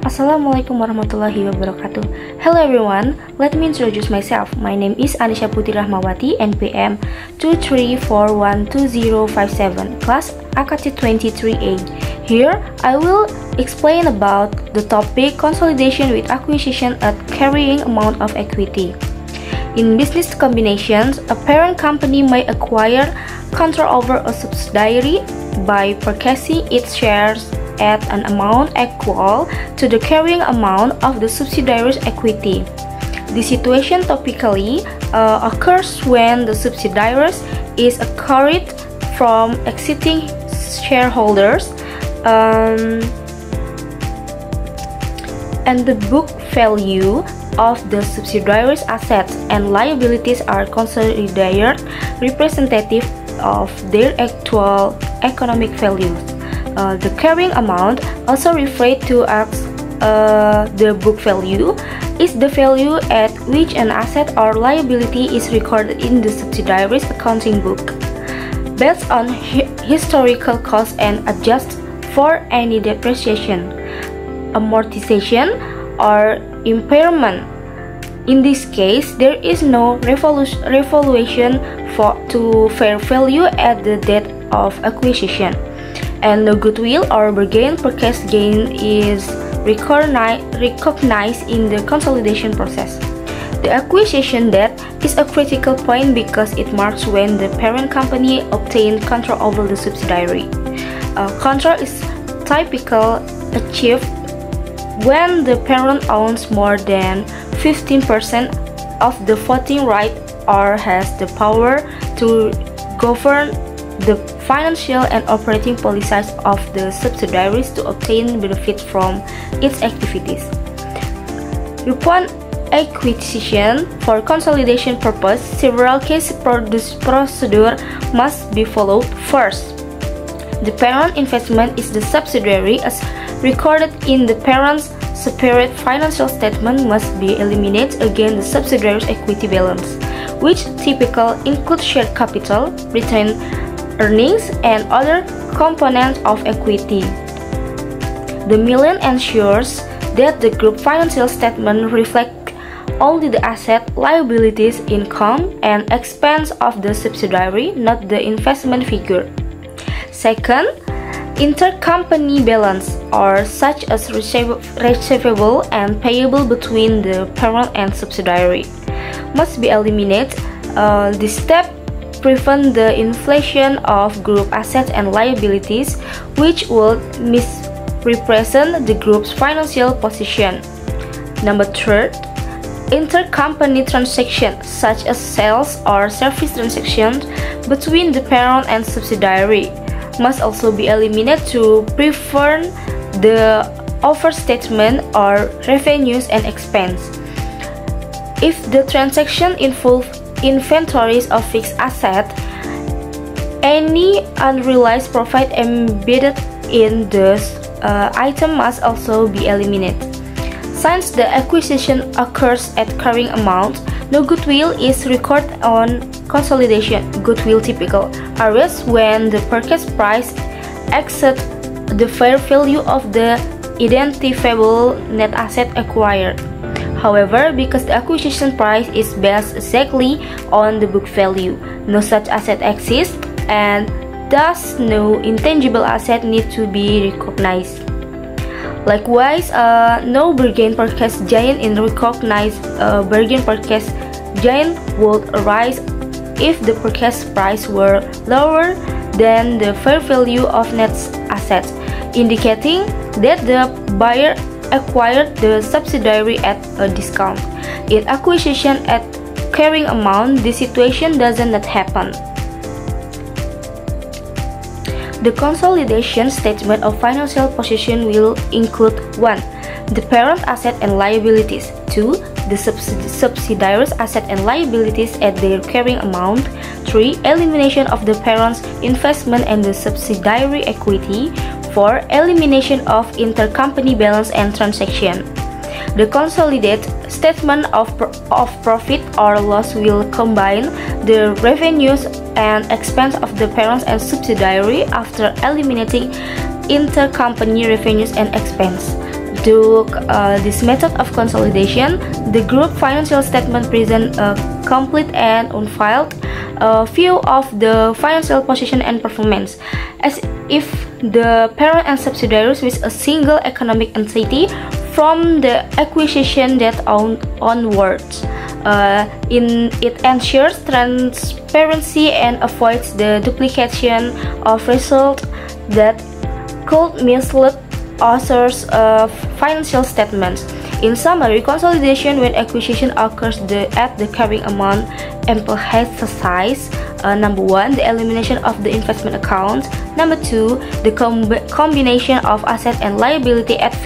Assalamualaikum warahmatullahi wabarakatuh. Hello everyone, let me introduce myself. My name is Anisha Putri Rahmawati, NPM 234120057, class Akati 23A. Here, I will explain about the topic consolidation with acquisition at carrying amount of equity. In business combinations, a parent company may acquire control over a subsidiary by purchasing its shares at an amount equal to the carrying amount of the subsidiary's equity. The situation typically occurs when the subsidiary is acquired from existing shareholders and the book value of the subsidiary's assets and liabilities are considered representative of their actual economic values. The carrying amount, also referred to as the book value, is the value at which an asset or liability is recorded in the subsidiary's accounting book, based on historical costs and adjusted for any depreciation, amortization, or impairment. In this case, there is no revaluation to fair value at the date of acquisition, and no goodwill or bargain purchase gain is recognized in the consolidation process. The acquisition date is a critical point because it marks when the parent company obtained control over the subsidiary. Control is typically achieved when the parent owns more than 15% of the voting right or has the power to govern the financial and operating policies of the subsidiaries to obtain benefit from its activities. Upon acquisition for consolidation purpose, several case procedure must be followed. First, the parent investment is the subsidiary as recorded in the parent's separate financial statement must be eliminated against the subsidiary's equity balance, which typically includes share capital, retained earnings, and other components of equity. The million ensures that the group financial statement reflect only the asset, liabilities, income, and expense of the subsidiary, not the investment figure. Second, intercompany balance, or such as receivable and payable between the parent and subsidiary, must be eliminated. This step prevent the inflation of group assets and liabilities, which would misrepresent the group's financial position. Number third, intercompany transactions, such as sales or service transactions between the parent and subsidiary, must also be eliminated to prevent the overstatement of revenues and expense. If the transaction involves inventories of fixed assets, any unrealized profit embedded in those item must also be eliminated. Since the acquisition occurs at carrying amount, no goodwill is recorded on consolidation. Goodwill typically arises when the purchase price exceeds the fair value of the identifiable net asset acquired. However, because the acquisition price is based exactly on the book value, no such asset exists, and thus no intangible asset need to be recognized. Likewise, no bargain purchase gain in recognized bargain purchase gain would arise if the purchase price were lower than the fair value of net assets, indicating that the buyer acquired the subsidiary at a discount. In acquisition at carrying amount, this situation does not happen. The consolidation statement of financial position will include 1. The parent asset and liabilities, 2. The subsidiary's asset and liabilities at their carrying amount, 3. Elimination of the parent's investment and the subsidiary equity, 4. Elimination of intercompany balance and transaction. The consolidated statement of profit or loss will combine the revenues and expense of the parent and subsidiary after eliminating intercompany revenues and expense. To this method of consolidation, the group financial statement presents a complete and unfiled view of the financial position and performance, as if the parent and subsidiaries with a single economic entity from the acquisition date onwards. It ensures transparency and avoids the duplication of results that could mislead authors of financial statements. In summary, consolidation when acquisition occurs at the carrying amount emphasizes number 1, the elimination of the investment account, number 2, the combination of asset and liability at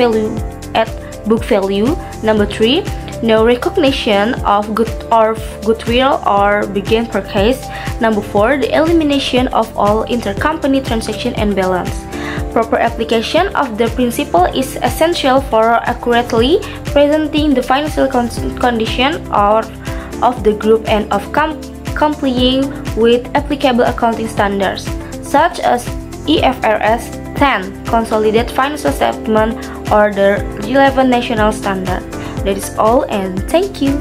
book value, number 3, no recognition of goodwill or gain per case, number 4, the elimination of all intercompany transaction and balance. Proper application of the principle is essential for accurately presenting the financial condition of the group and of complying with applicable accounting standards, such as IFRS 10, Consolidated Financial Statement, or the relevant national standard. That is all, and thank you.